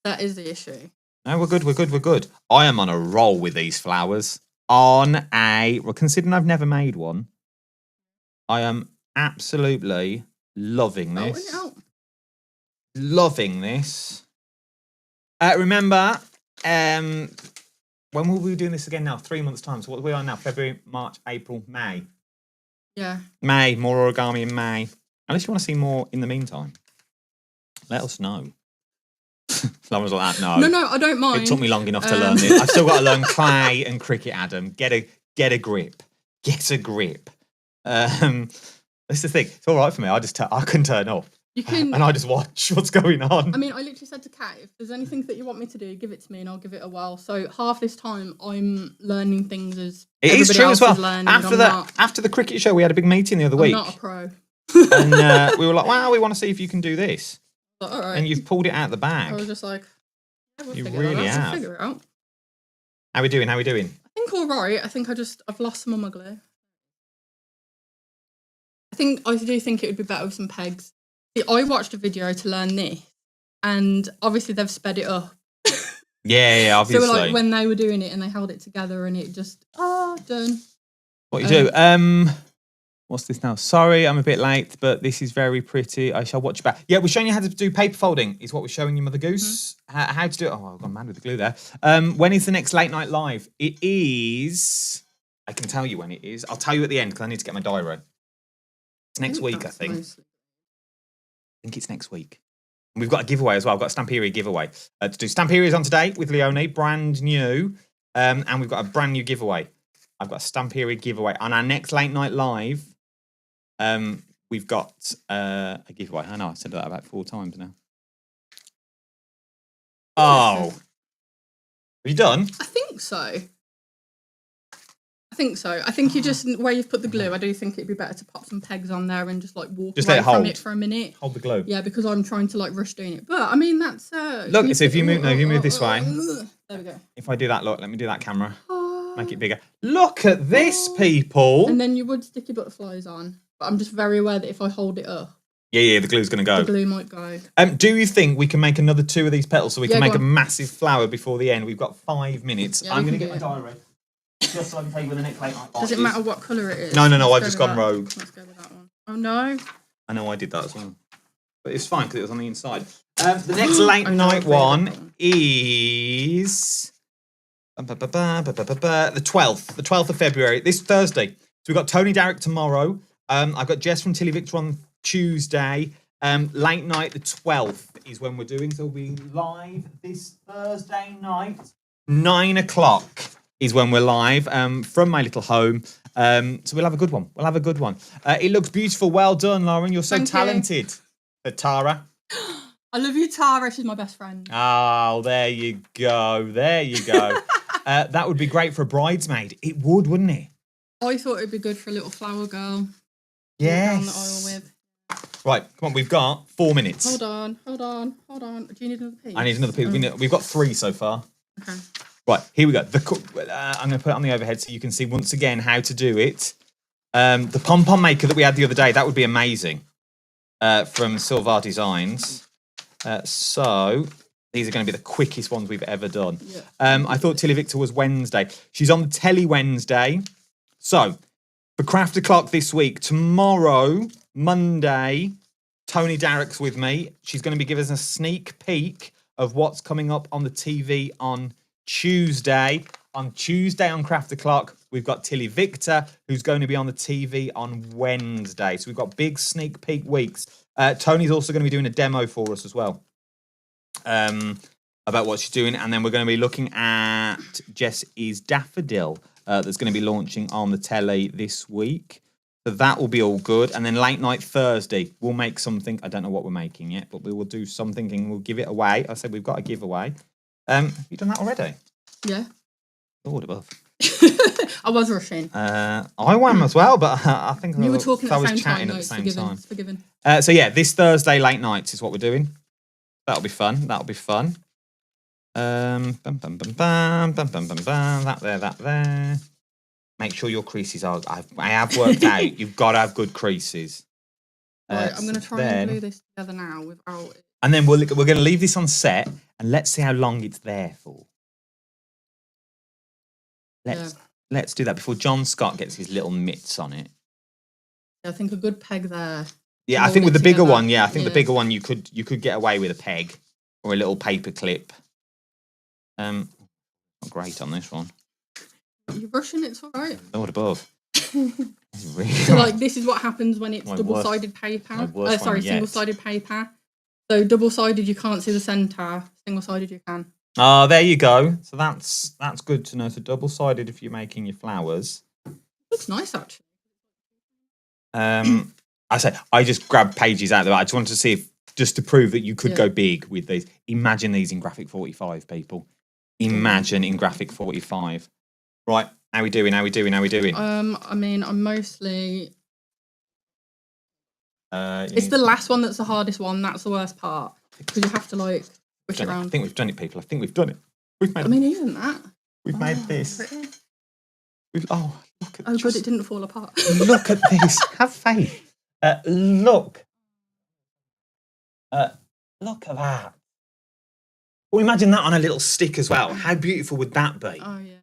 That is the issue. No, we're good. We're good. We're good. I am on a roll with these flowers. Well, considering I've never made one, I am absolutely loving this. Loving this. Remember, when will we be doing this again now? 3 months' time. So what are we on now? February, March, April, May. Yeah. May. More origami in May. Unless you want to see more in the meantime, let us know. Lauren's like that. No, I don't mind. It took me long enough to learn this. I've still got to learn clay and cricket, Adam. Get a grip. Get a grip. That's the thing. It's all right for me. I can turn off. You can, and I just watch what's going on. I mean, I literally said to Kat, if there's anything that you want me to do, give it to me and I'll give it a whirl. So half this time I'm learning things as it is true as well. Learning, after the cricket show, we had a big meeting the other week. I'm not a pro. And we were like, wow, we want to see if you can do this. But, all right. And you've pulled it out of the bag. I was just like, yeah, we'll You figure really it out. have. We'll figure it out. How we doing? I think all right. I think I've lost some of my glue. I do think it would be better with some pegs. See, I watched a video to learn this, and obviously they've sped it up. Yeah, obviously. So like when they were doing it and they held it together and it just done. What you do? What's this now? Sorry, I'm a bit late, but this is very pretty. I shall watch back. Yeah, we're showing you how to do paper folding. Is what we're showing you, Mother Goose. How to do it. Oh, I've gone mad with the glue there. When is the next late night live? It is. I can tell you when it is. I'll tell you at the end because I need to get my diary. It's next week, I think. I think it's next week. And we've got a giveaway as well. I've got a Stamperia giveaway to do. Stamperia is on today with Leonie, brand new, and we've got a brand new giveaway. I've got a Stamperia giveaway on our next late night live. We've got a giveaway. I know I said that about 4 times now. Oh, have you done? I think so. I think you just where you've put the glue. I do think it'd be better to pop some pegs on there and just like walk away from it for a minute. Hold the glue. Yeah, because I'm trying to like rush doing it. But I mean that's look. So if you move, you move this way. There we go. If I do that, look. Let me do that camera. Make it bigger. Look at this, people. And then you would stick your butterflies on. But I'm just very aware that if I hold it up, yeah, the glue's going to go. The glue might go. Do you think we can make another 2 of these petals so we can make a massive flower before the end? We've got 5 minutes. Yeah, I'm going to get my diary just so I can tell you when the next late night Does it matter what colour it is? No, I've just gone rogue. Let's go with that one. Oh no. I know I did that as well. But it's fine because it was on the inside. The next late night one is the 12th. The 12th of February. This Thursday. So we've got Tony Darrick tomorrow. I've got Jess from Tilly Victor on Tuesday. Late night, the 12th is when we're doing. So we'll be live this Thursday night. 9 o'clock is when we're live from my little home. So we'll have a good one. It looks beautiful. Well done, Lauren. You're so talented. Tara. I love you, Tara. She's my best friend. Oh, there you go. That would be great for a bridesmaid. It would, wouldn't it? I thought it'd be good for a little flower girl. Yes. Down the aisle with. Right, come on. We've got 4 minutes. Hold on. Do you need another piece? I need another piece. We've got 3 so far. Okay. Right, here we go. I'm going to put it on the overhead so you can see once again how to do it. The pom-pom maker that we had the other day, that would be amazing. From Silvar Designs. So these are going to be the quickest ones we've ever done. Yeah. I thought Tilly Victor was Wednesday. She's on the telly Wednesday. So for Craft O'Clock this week, tomorrow, Monday, Tony Darrick's with me. She's going to be giving us a sneak peek of what's coming up on the TV on Tuesday. On Tuesday on Craft O'Clock, we've got Tilly Victor, who's going to be on the TV on Wednesday. So we've got big sneak peek weeks. Tony's also going to be doing a demo for us as well about what she's doing. And then we're going to be looking at Jess's Daffodil that's going to be launching on the telly this week. So that will be all good. And then late night Thursday, we'll make something. I don't know what we're making yet, but we will do something and we'll give it away. I said we've got a giveaway. Have you done that already? Yeah. Lord above. I was rushing. I won as well, but I think you were talking I at the was same chatting time. at the same time. It's forgiven. So yeah, this Thursday late nights is what we're doing. That'll be fun. Bum, bum, bum, bum, bum, bum, bum, bum. That there. Make sure your creases are. I have worked out. You've got to have good creases. Right, I'm going to try and glue this together now without. And then we're going to leave this on set, and let's see how long it's there for. Let's do that before John Scott gets his little mitts on it. I think a good peg there. Yeah, I think with the bigger one, I think the bigger one you could get away with a peg or a little paper clip. Not great on this one. You're rushing, it's all right. Lord above. Really so like this is what happens when it's double-sided paper. Single-sided paper. So double-sided you can't see the centre. Single-sided you can. Oh, there you go. So that's good to know. So double-sided if you're making your flowers. Looks nice actually. I just grabbed pages out of it. I just wanted to see if just to prove that you could go big with these. Imagine these in graphic 45, people. Imagine in graphic 45. Right. How we doing? I mean, I'm mostly. It's the last one that's the hardest one. That's the worst part because you have to like push it around. I think we've done it, people. I think we've done it. We've made. Even that. We've made this. Look at. Oh, good! It didn't fall apart. Look at this. Have faith. Look. Look at that. Well, imagine that on a little stick as well. How beautiful would that be? Oh yeah.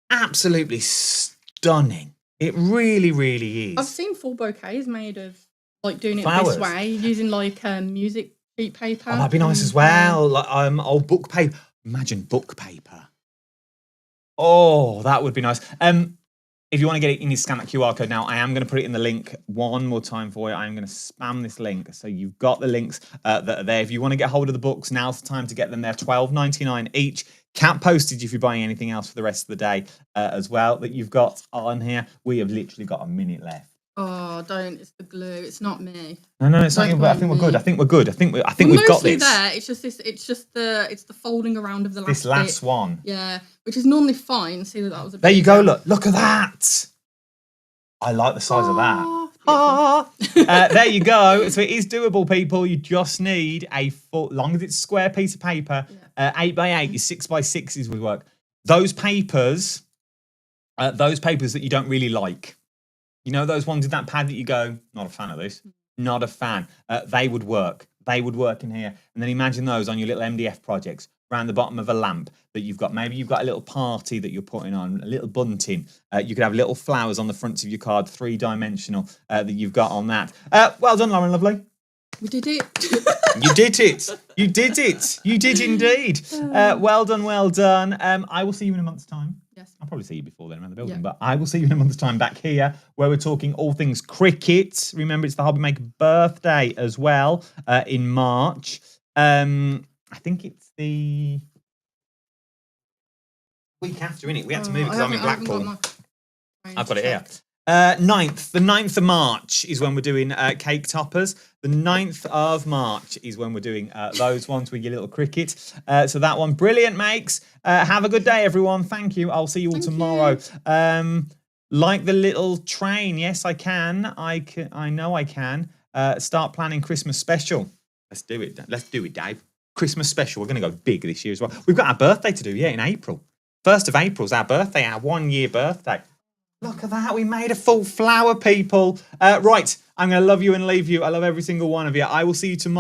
Absolutely stunning. It really, really is. I've seen full bouquets made of like doing flowers. It this way, using like music sheet paper. Oh, that'd be nice as well. Like old book paper. Imagine book paper. Oh, that would be nice. If you want to get it, you need to scan that QR code now. I am going to put it in the link one more time for you. I am going to spam this link. So you've got the links that are there. If you want to get hold of the books, now's the time to get them. They're $12.99 each. Cap postage if you're buying anything else for the rest of the day as well that you've got on here. We have literally got a minute left. Oh, don't! It's the glue. It's not me. No, it's not you. But I think we're good. I think we're good. I think we've got this. There. It's just this. It's just the folding around of the last. This last bit. one. Yeah, which is normally fine. See that was a. There you go. Look at that. I like the size of that. There you go. So it is doable, people. You just need a full, long as it's a square piece of paper, 8x8, your 6x6s would work. Those papers that you don't really like. You know those ones with that pad that you go, not a fan of this, not a fan. They would work. They would work in here. And then imagine those on your little MDF projects around the bottom of a lamp that you've got. Maybe you've got a little party that you're putting on, a little bunting. You could have little flowers on the fronts of your card, 3-dimensional that you've got on that. Well done, Lauren Lovely. We did it. You did it. You did it. You did indeed. Well done, well done. I will see you in a month's time. Yes. I'll probably see you before then around the building, but I will see you in a month's time back here where we're talking all things cricket. Remember, it's the Hobby Maker birthday as well in March. I think it's the week after, innit? We had to move because I'm in Blackpool. I've got it here. 9th. The 9th of March is when we're doing cake toppers. The 9th of March is when we're doing those ones with your little cricket. So that one, brilliant, makes. Have a good day, everyone. Thank you. I'll see you all tomorrow. Like the little train. Yes, I can. I know I can. Start planning Christmas special. Let's do it. Let's do it, Dave. Christmas special. We're going to go big this year as well. We've got our birthday to do, in April. 1st of April is our birthday, our 1-year birthday. Look at that. We made a full flower, people. Right. I'm going to love you and leave you. I love every single one of you. I will see you tomorrow.